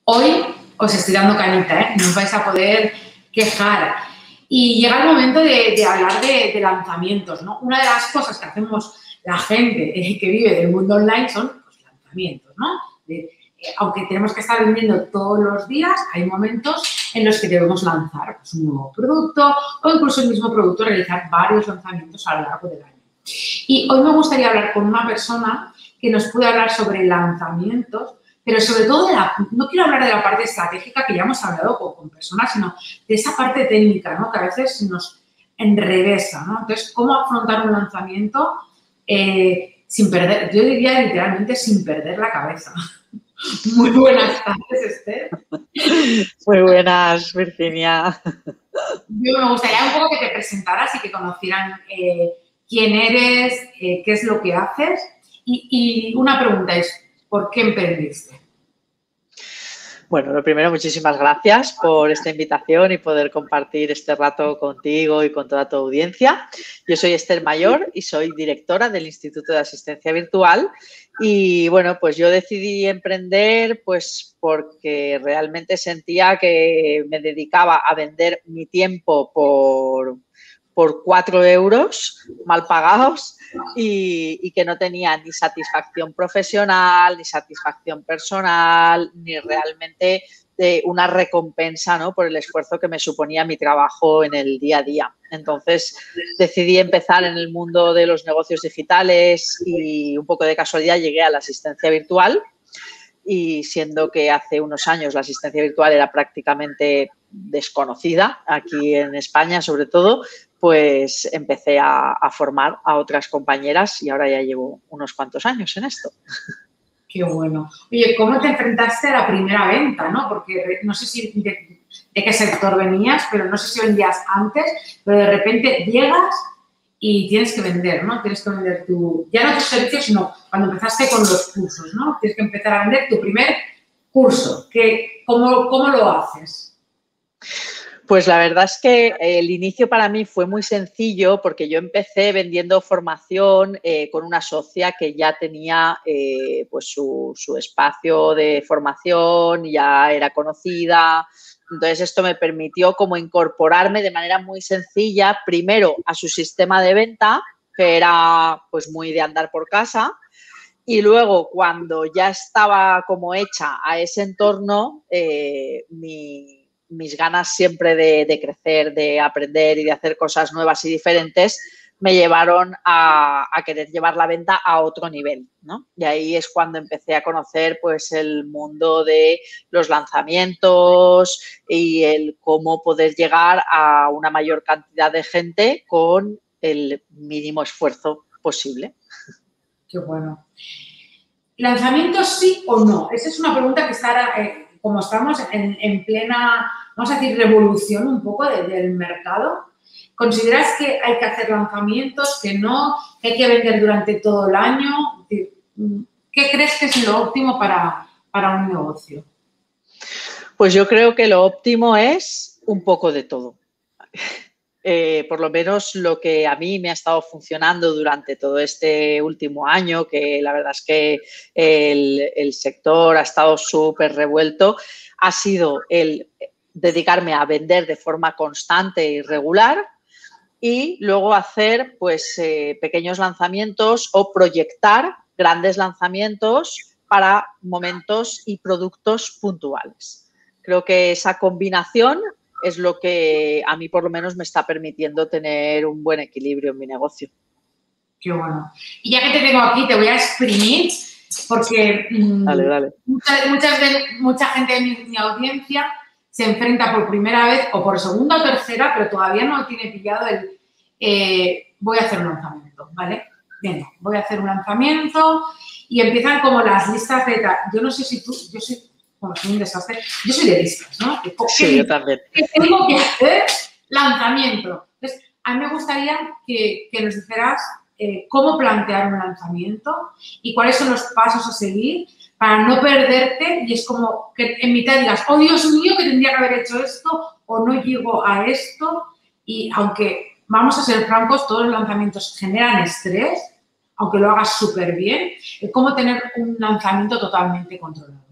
Hoy os estoy dando canita, ¿eh? No os vais a poder quejar. Y llega el momento de hablar de lanzamientos, ¿no? Una de las cosas que hacemos la gente que vive del mundo online son los lanzamientos, ¿no? Aunque tenemos que estar vendiendo todos los días, hay momentos en los que debemos lanzar pues, un nuevo producto o incluso el mismo producto, realizar varios lanzamientos a lo largo del año. Y hoy me gustaría hablar con una persona que nos pueda hablar sobre lanzamientos, pero sobre todo no quiero hablar de la parte estratégica, que ya hemos hablado con personas, sino de esa parte técnica, ¿no? Que a veces nos enrevesa, ¿no? Entonces, ¿cómo afrontar un lanzamiento sin perder, yo diría literalmente sin perder la cabeza? Muy buenas tardes, Esther. Muy buenas, Virginia. Yo me gustaría un poco que te presentaras y que conocieran quién eres, qué es lo que haces. Y una pregunta es, ¿por qué emprendiste? Bueno, lo primero, muchísimas gracias por esta invitación y poder compartir este rato contigo y con toda tu audiencia. Yo soy Esther Mayor y soy directora del Instituto de Asistencia Virtual. Y bueno, pues yo decidí emprender pues porque realmente sentía que me dedicaba a vender mi tiempo por 4 euros mal pagados y que no tenía ni satisfacción profesional, ni satisfacción personal, ni realmente una recompensa, ¿no?, por el esfuerzo que me suponía mi trabajo en el día a día. Entonces decidí empezar en el mundo de los negocios digitales y un poco de casualidad llegué a la asistencia virtual. Y siendo que hace unos años la asistencia virtual era prácticamente desconocida, aquí en España sobre todo, pues empecé a formar a otras compañeras y ahora ya llevo unos cuantos años en esto. Qué bueno. Oye, ¿cómo te enfrentaste a la primera venta, no? Porque no sé si de qué sector venías, pero no sé si vendías antes, pero de repente llegas y tienes que vender, ¿no? Tienes que vender ya no tus servicios, sino cuando empezaste con los cursos, ¿no? Tienes que empezar a vender tu primer curso. ¿Cómo lo haces? Pues la verdad es que el inicio para mí fue muy sencillo porque yo empecé vendiendo formación con una socia que ya tenía pues su espacio de formación, ya era conocida. Entonces esto me permitió como incorporarme de manera muy sencilla primero a su sistema de venta, que era pues muy de andar por casa. Y luego, cuando ya estaba como hecha a ese entorno, mis ganas siempre de crecer, de aprender y de hacer cosas nuevas y diferentes me llevaron a querer llevar la venta a otro nivel, ¿no? Y ahí es cuando empecé a conocer pues el mundo de los lanzamientos y el cómo poder llegar a una mayor cantidad de gente con el mínimo esfuerzo posible. Qué bueno. ¿Lanzamientos sí o no? Esa es una pregunta que está, como estamos en plena, vamos a decir, revolución un poco del mercado. ¿Consideras que hay que hacer lanzamientos, que no, que hay que vender durante todo el año? ¿Qué crees que es lo óptimo para un negocio? Pues yo creo que lo óptimo es un poco de todo. Por lo menos lo que a mí me ha estado funcionando durante todo este último año, que la verdad es que el sector ha estado súper revuelto, ha sido el dedicarme a vender de forma constante y regular y luego hacer pues pequeños lanzamientos o proyectar grandes lanzamientos para momentos y productos puntuales. Creo que esa combinación es lo que a mí por lo menos me está permitiendo tener un buen equilibrio en mi negocio. Qué bueno. Y ya que te tengo aquí, te voy a exprimir porque Dale. mucha gente de mi audiencia se enfrenta por primera vez o por segunda o tercera, pero todavía no tiene pillado voy a hacer un lanzamiento, ¿vale? Venga, voy a hacer un lanzamiento y empiezan como las listas de... Yo no sé si tú... Yo soy un desastre. Yo soy de listas, ¿no? Sí, yo también. ¿Qué tengo que hacer? Lanzamiento. Entonces, a mí me gustaría que nos dijeras cómo plantear un lanzamiento y cuáles son los pasos a seguir para no perderte y es como que en mitad digas, oh Dios mío, que tendría que haber hecho esto o no llego a esto. Y aunque, vamos a ser francos, todos los lanzamientos generan estrés, aunque lo hagas súper bien, cómo tener un lanzamiento totalmente controlado.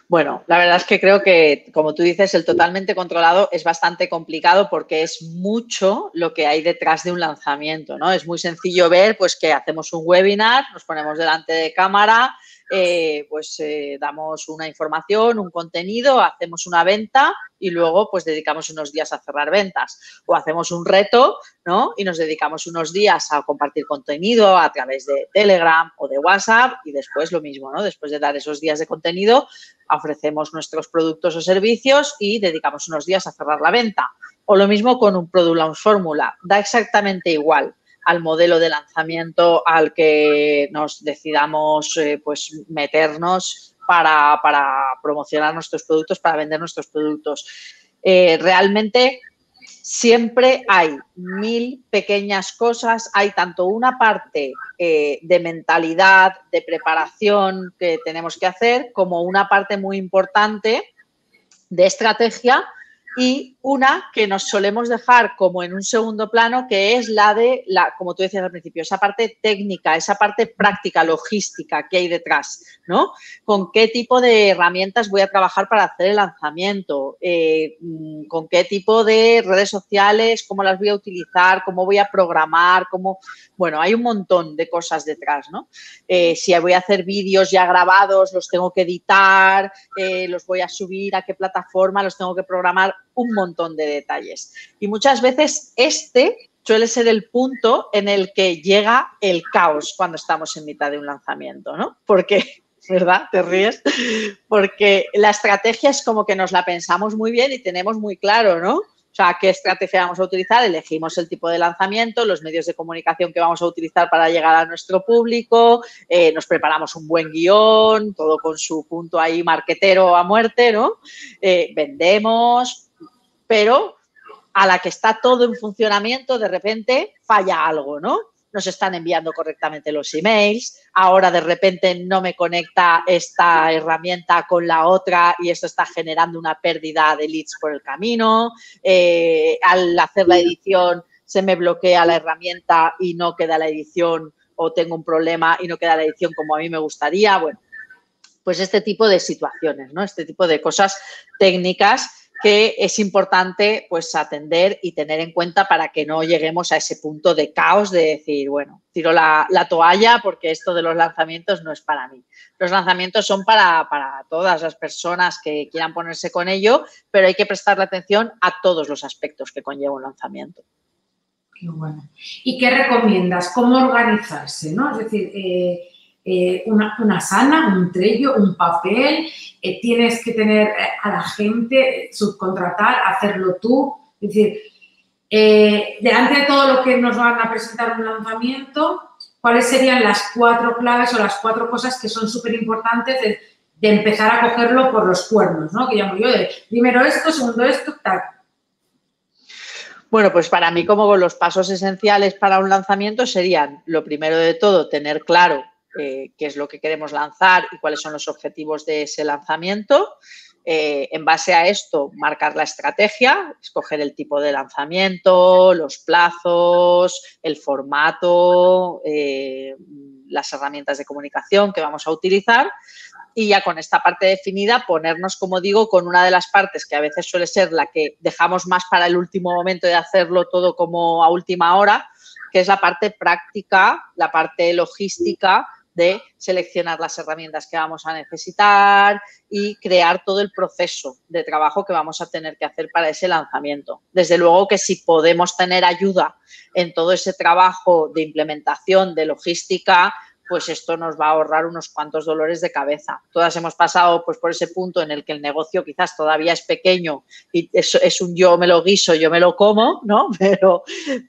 Bueno, la verdad es que creo que, como tú dices, el totalmente controlado es bastante complicado porque es mucho lo que hay detrás de un lanzamiento, ¿no? Es muy sencillo ver, pues, que hacemos un webinar, nos ponemos delante de cámara, damos una información, un contenido, hacemos una venta y luego, pues, dedicamos unos días a cerrar ventas. O hacemos un reto, ¿no? Y nos dedicamos unos días a compartir contenido a través de Telegram o de WhatsApp y después lo mismo, ¿no? Después de dar esos días de contenido, ofrecemos nuestros productos o servicios y dedicamos unos días a cerrar la venta. O lo mismo con un Product Launch Fórmula. Da exactamente igual al modelo de lanzamiento al que nos decidamos meternos para promocionar nuestros productos, para vender nuestros productos. Realmente siempre hay 1000 pequeñas cosas, hay tanto una parte de mentalidad, de preparación que tenemos que hacer, como una parte muy importante de estrategia y una que nos solemos dejar como en un segundo plano, que es como tú decías al principio, esa parte técnica, esa parte práctica, logística que hay detrás, ¿no? ¿Con qué tipo de herramientas voy a trabajar para hacer el lanzamiento? ¿Con qué tipo de redes sociales? ¿Cómo las voy a utilizar? ¿Cómo voy a programar? Bueno, hay un montón de cosas detrás, ¿no? Si voy a hacer vídeos ya grabados, los tengo que editar, los voy a subir a qué plataforma, los tengo que programar, un montón de detalles. Y muchas veces suele ser el punto en el que llega el caos cuando estamos en mitad de un lanzamiento, ¿no? Porque, ¿verdad? ¿Te ríes? Porque la estrategia es como que nos la pensamos muy bien y tenemos muy claro, ¿no? O sea, qué estrategia vamos a utilizar, elegimos el tipo de lanzamiento, los medios de comunicación que vamos a utilizar para llegar a nuestro público, nos preparamos un buen guión, todo con su punto ahí marquetero a muerte, ¿no? Vendemos, pero a la que está todo en funcionamiento, de repente falla algo, ¿no? Nos están enviando correctamente los emails, ahora de repente no me conecta esta herramienta con la otra y esto está generando una pérdida de leads por el camino, al hacer la edición se me bloquea la herramienta y no queda la edición o tengo un problema y no queda la edición como a mí me gustaría. Bueno, pues este tipo de situaciones, ¿no? Este tipo de cosas técnicas que es importante pues atender y tener en cuenta para que no lleguemos a ese punto de caos de decir, bueno, tiro la toalla porque esto de los lanzamientos no es para mí. Los lanzamientos son para todas las personas que quieran ponerse con ello, pero hay que prestarle atención a todos los aspectos que conlleva un lanzamiento. Qué bueno. ¿Y qué recomiendas? ¿Cómo organizarse, no? Es decir, una sana, un Trello, un papel, tienes que tener a la gente, subcontratar, hacerlo tú. Es decir, delante de todo lo que nos van a presentar un lanzamiento, ¿cuáles serían las 4 claves o las 4 cosas que son súper importantes de empezar a cogerlo por los cuernos, ¿no? Que llamo yo de primero esto, segundo esto, tal. Bueno, pues para mí como los pasos esenciales para un lanzamiento serían, lo primero de todo, tener claro qué es lo que queremos lanzar y cuáles son los objetivos de ese lanzamiento. En base a esto, marcar la estrategia, escoger el tipo de lanzamiento, los plazos, el formato, las herramientas de comunicación que vamos a utilizar. Y ya con esta parte definida, ponernos, como digo, con una de las partes que a veces suele ser la que dejamos más para el último momento de hacerlo todo como a última hora, que es la parte práctica, la parte logística de seleccionar las herramientas que vamos a necesitar y crear todo el proceso de trabajo que vamos a tener que hacer para ese lanzamiento. Desde luego que si podemos tener ayuda en todo ese trabajo de implementación, de logística, pues esto nos va a ahorrar unos cuantos dolores de cabeza. Todas hemos pasado pues por ese punto en el que el negocio quizás todavía es pequeño y es un yo me lo guiso, yo me lo como, ¿no?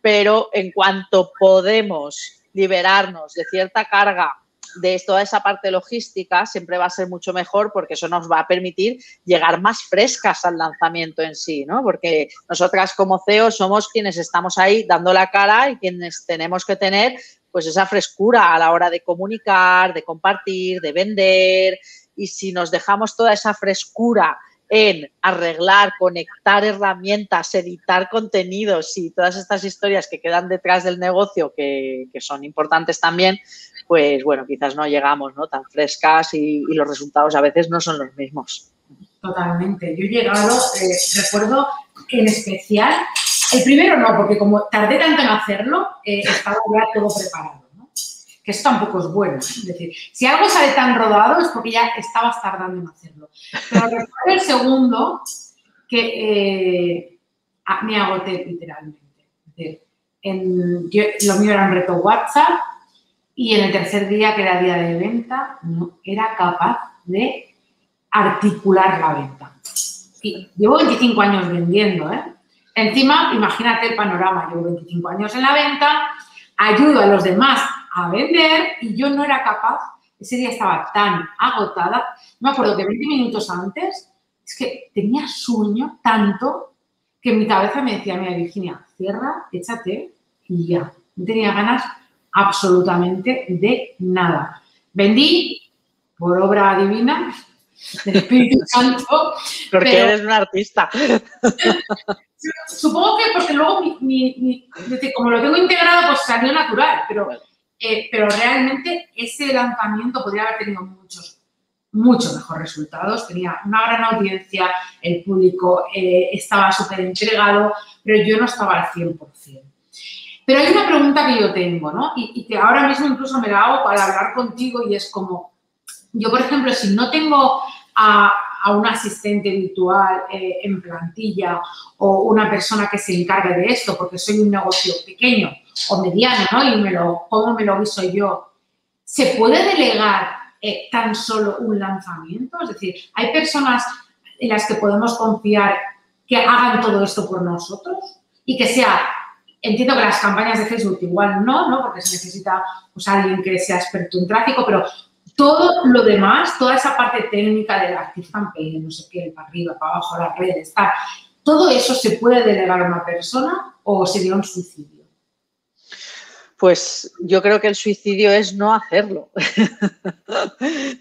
Pero en cuanto podemos liberarnos de cierta carga de toda esa parte logística, siempre va a ser mucho mejor porque eso nos va a permitir llegar más frescas al lanzamiento en sí, ¿no? Porque nosotras como CEO somos quienes estamos ahí dando la cara y quienes tenemos que tener pues esa frescura a la hora de comunicar, de compartir, de vender. Y si nos dejamos toda esa frescura en arreglar, conectar herramientas, editar contenidos y todas estas historias que quedan detrás del negocio que son importantes también, pues bueno, quizás no llegamos, ¿no?, tan frescas y los resultados a veces no son los mismos. Totalmente. Yo he llegado, recuerdo en especial, el primero no, porque como tardé tanto en hacerlo, estaba ya todo preparado, ¿no? Que eso tampoco es bueno. Es decir, si algo sale tan rodado es porque ya estabas tardando en hacerlo. Pero recuerdo el segundo que me agoté literalmente. Es decir, lo mío era un reto WhatsApp y en el tercer día, que era día de venta, no era capaz de articular la venta. Y llevo 25 años vendiendo, ¿eh? Encima, imagínate el panorama, llevo 25 años en la venta, ayudo a los demás a vender y yo no era capaz, ese día estaba tan agotada, me acuerdo que 20 minutos antes, es que tenía sueño tanto que en mi cabeza me decía, mira, Virginia, cierra, échate y ya. No tenía ganas absolutamente de nada. Vendí por obra divina del Espíritu Santo. Porque eres una artista. Supongo que porque luego, como lo tengo integrado, pues salió natural, pero realmente ese lanzamiento podría haber tenido muchos mejores resultados. Tenía una gran audiencia, el público estaba súper entregado, pero yo no estaba al 100%. Pero hay una pregunta que yo tengo, ¿no? Y que ahora mismo incluso me la hago para hablar contigo y es como, yo, por ejemplo, si no tengo a un asistente virtual en plantilla o una persona que se encargue de esto, porque soy un negocio pequeño o mediano, ¿no? Y ¿cómo me lo viso yo? ¿Se puede delegar tan solo un lanzamiento? Es decir, ¿hay personas en las que podemos confiar que hagan todo esto por nosotros? Y que sea, entiendo que las campañas de Facebook igual no, porque se necesita pues, alguien que sea experto en tráfico, pero todo lo demás, toda esa parte técnica de la Active Campaign, no sé qué, para arriba, para abajo, las redes, tal, ¿todo eso se puede delegar a una persona o sería un suicidio? Pues yo creo que el suicidio es no hacerlo,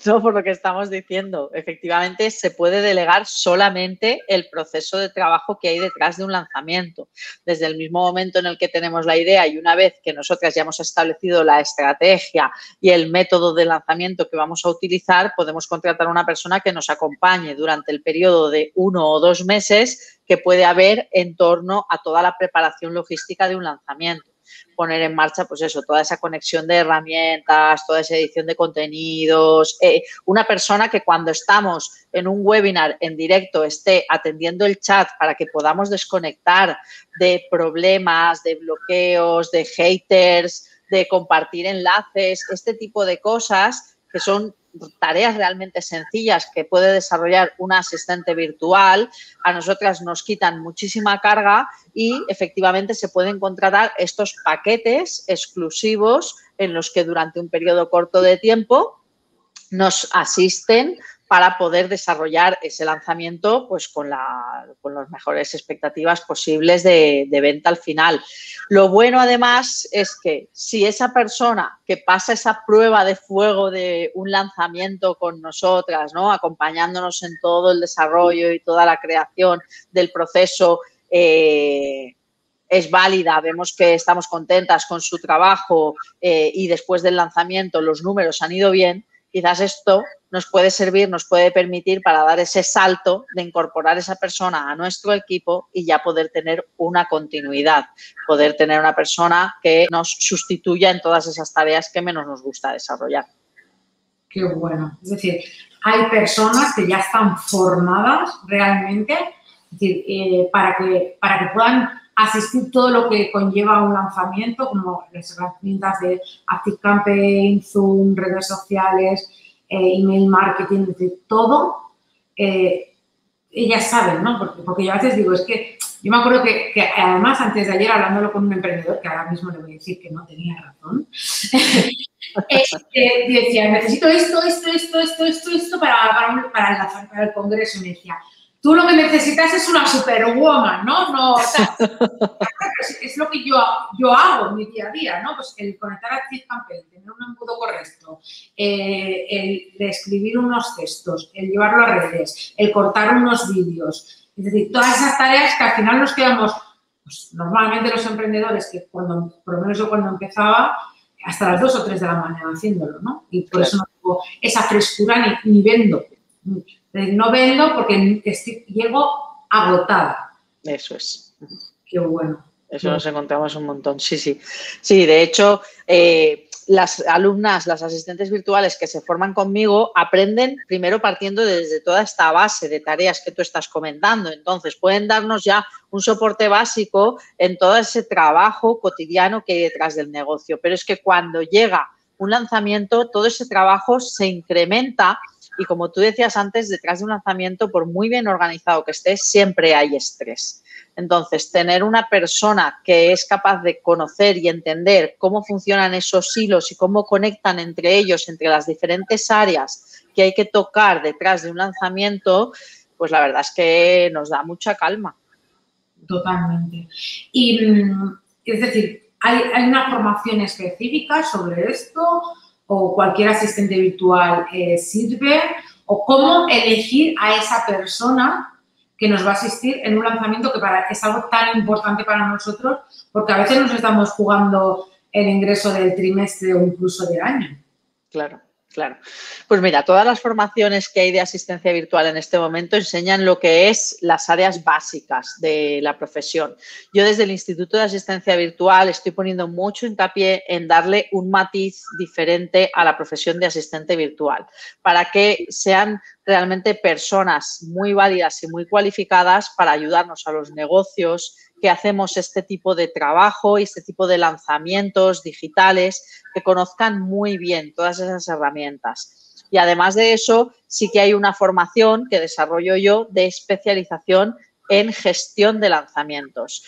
no por lo que estamos diciendo. Efectivamente, se puede delegar solamente el proceso de trabajo que hay detrás de un lanzamiento. Desde el mismo momento en el que tenemos la idea y una vez que nosotras ya hemos establecido la estrategia y el método de lanzamiento que vamos a utilizar, podemos contratar a una persona que nos acompañe durante el periodo de 1 o 2 meses que puede haber en torno a toda la preparación logística de un lanzamiento. Poner en marcha, pues eso, toda esa conexión de herramientas, toda esa edición de contenidos. Una persona que cuando estamos en un webinar en directo esté atendiendo el chat para que podamos desconectar de problemas, de bloqueos, de haters, de compartir enlaces, este tipo de cosas que son tareas realmente sencillas que puede desarrollar un asistente virtual, a nosotras nos quitan muchísima carga y efectivamente se pueden contratar estos paquetes exclusivos en los que durante un periodo corto de tiempo nos asisten para poder desarrollar ese lanzamiento pues con las mejores expectativas posibles de venta al final. Lo bueno, además, es que si esa persona que pasa esa prueba de fuego de un lanzamiento con nosotras, ¿no?, acompañándonos en todo el desarrollo y toda la creación del proceso, es válida, vemos que estamos contentas con su trabajo y después del lanzamiento los números han ido bien, quizás esto nos puede servir, nos puede permitir para dar ese salto de incorporar a esa persona a nuestro equipo y ya poder tener una continuidad, poder tener una persona que nos sustituya en todas esas tareas que menos nos gusta desarrollar. Qué bueno. Es decir, hay personas que ya están formadas realmente, es decir, para que puedan asistir todo lo que conlleva un lanzamiento, como las herramientas de Active Campaign, Zoom, redes sociales, email marketing, es decir, todo, ellas saben, ¿no? Porque yo a veces digo, es que yo me acuerdo que además antes de ayer hablándolo con un emprendedor, que ahora mismo le voy a decir que no tenía razón, decía, necesito esto para el congreso, y me decía, tú lo que necesitas es una superwoman, ¿no? No, o sea, es lo que yo hago en mi día a día, ¿no? Pues el conectar a campaign, tener un embudo correcto, el de escribir unos textos, el llevarlo a redes, el cortar unos vídeos, es decir, todas esas tareas que al final nos quedamos, pues normalmente los emprendedores, que cuando, por lo menos yo cuando empezaba, hasta las 2 o 3 de la mañana haciéndolo, ¿no? Y por eso no tengo esa frescura ni vendo. No vendo porque llego agotada. Eso es. Qué bueno. Eso nos encontramos un montón, sí, sí. Sí, de hecho, las alumnas, las asistentes virtuales que se forman conmigo aprenden primero partiendo desde toda esta base de tareas que tú estás comentando. Entonces, pueden darnos ya un soporte básico en todo ese trabajo cotidiano que hay detrás del negocio. Pero es que cuando llega un lanzamiento, todo ese trabajo se incrementa y, como tú decías antes, detrás de un lanzamiento, por muy bien organizado que esté, siempre hay estrés. Entonces, tener una persona que es capaz de conocer y entender cómo funcionan esos hilos y cómo conectan entre ellos, entre las diferentes áreas que hay que tocar detrás de un lanzamiento, pues la verdad es que nos da mucha calma. Totalmente. Y, es decir, ¿hay una formación específica sobre esto o cualquier asistente virtual sirve? ¿O cómo elegir a esa persona que nos va a asistir en un lanzamiento que es algo tan importante para nosotros, porque a veces nos estamos jugando el ingreso del trimestre o incluso del año? Claro, claro. Pues mira, todas las formaciones que hay de asistencia virtual en este momento enseñan lo que es las áreas básicas de la profesión. Yo desde el Instituto de Asistencia Virtual estoy poniendo mucho hincapié en darle un matiz diferente a la profesión de asistente virtual para que sean realmente personas muy válidas y muy cualificadas para ayudarnos a los negocios que hacemos este tipo de trabajo y este tipo de lanzamientos digitales, que conozcan muy bien todas esas herramientas. Y además de eso, sí que hay una formación que desarrollo yo de especialización en gestión de lanzamientos,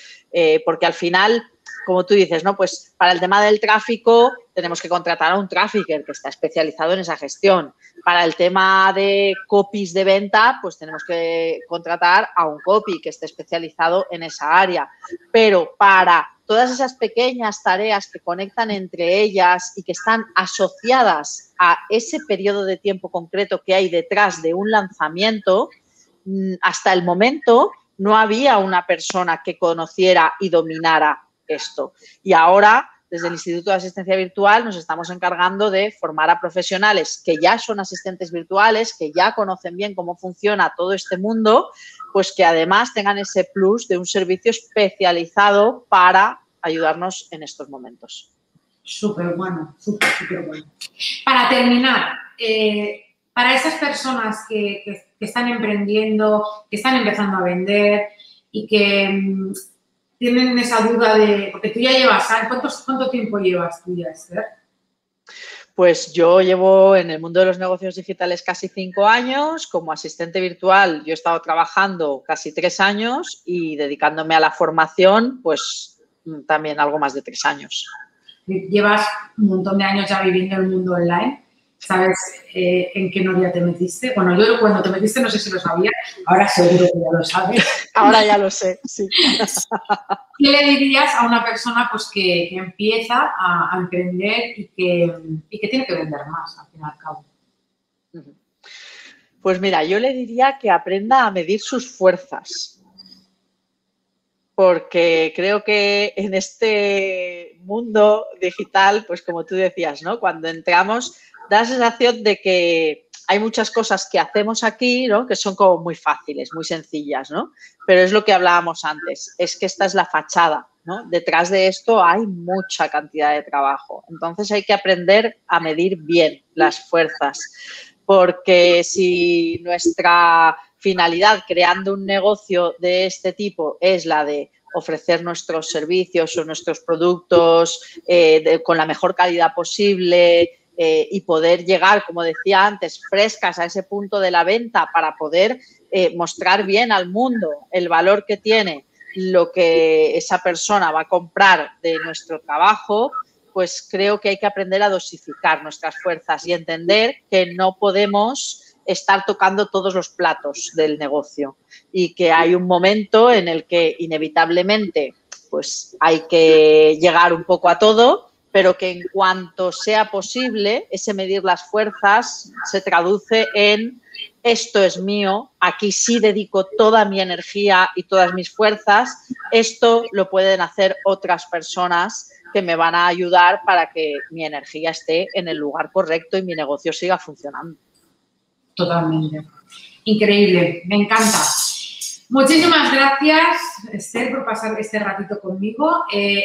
porque al final, como tú dices, ¿no? Pues para el tema del tráfico tenemos que contratar a un trafficker que está especializado en esa gestión. Para el tema de copies de venta, pues tenemos que contratar a un copy que esté especializado en esa área. Pero para todas esas pequeñas tareas que conectan entre ellas y que están asociadas a ese periodo de tiempo concreto que hay detrás de un lanzamiento, hasta el momento no había una persona que conociera y dominara esto. Y ahora, desde el Instituto de Asistencia Virtual, nos estamos encargando de formar a profesionales que ya son asistentes virtuales, que ya conocen bien cómo funciona todo este mundo, pues que además tengan ese plus de un servicio especializado para ayudarnos en estos momentos. Súper bueno, súper bueno. Para terminar, para esas personas que están emprendiendo, que están empezando a vender y que tienen esa duda de, porque tú ya llevas, ¿cuánto tiempo llevas tú ya, Esther? Pues yo llevo en el mundo de los negocios digitales casi 5 años, como asistente virtual yo he estado trabajando casi 3 años y dedicándome a la formación pues también algo más de 3 años. Llevas un montón de años ya viviendo el mundo online. ¿Sabes en qué noria te metiste? Bueno, yo cuando te metiste no sé si lo sabías, ahora seguro que ya lo sabes. Ahora ya lo sé, sí. ¿Qué le dirías a una persona pues, que empieza a emprender y que tiene que vender más, al fin y al cabo? Pues mira, yo le diría que aprenda a medir sus fuerzas, porque creo que en este mundo digital, pues como tú decías, ¿no? Cuando entramos, da la sensación de que hay muchas cosas que hacemos aquí, ¿no? Que son como muy fáciles, muy sencillas, ¿no? Pero es lo que hablábamos antes, es que esta es la fachada, ¿no? Detrás de esto hay mucha cantidad de trabajo. Entonces hay que aprender a medir bien las fuerzas, porque si nuestra finalidad creando un negocio de este tipo es la de ofrecer nuestros servicios o nuestros productos con la mejor calidad posible y poder llegar, como decía antes, frescas a ese punto de la venta para poder mostrar bien al mundo el valor que tiene lo que esa persona va a comprar de nuestro trabajo, pues creo que hay que aprender a dosificar nuestras fuerzas y entender que no podemos estar tocando todos los platos del negocio y que hay un momento en el que inevitablemente pues hay que llegar un poco a todo, pero que en cuanto sea posible, ese medir las fuerzas se traduce en esto es mío, aquí sí dedico toda mi energía y todas mis fuerzas, esto lo pueden hacer otras personas que me van a ayudar para que mi energía esté en el lugar correcto y mi negocio siga funcionando. Totalmente. Increíble, me encanta. Muchísimas gracias, Esther, por pasar este ratito conmigo.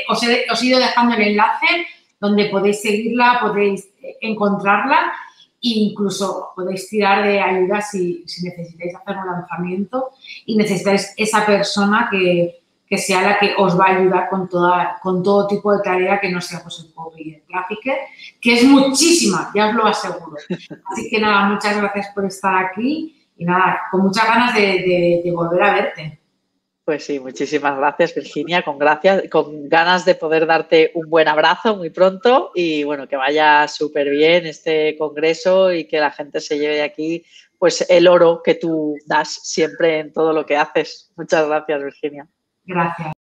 Os he ido dejando el enlace donde podéis seguirla, podéis encontrarla e incluso podéis tirar de ayuda si necesitáis hacer un lanzamiento y necesitáis esa persona que sea la que os va a ayudar con todo tipo de tarea que no sea pues, el copy y el trafficker, que es muchísima, ya os lo aseguro. Así que nada, muchas gracias por estar aquí y nada, con muchas ganas de volver a verte. Pues sí, muchísimas gracias, Virginia, con ganas de poder darte un buen abrazo muy pronto y bueno, que vaya súper bien este congreso y que la gente se lleve de aquí pues el oro que tú das siempre en todo lo que haces. Muchas gracias, Virginia. Gracias.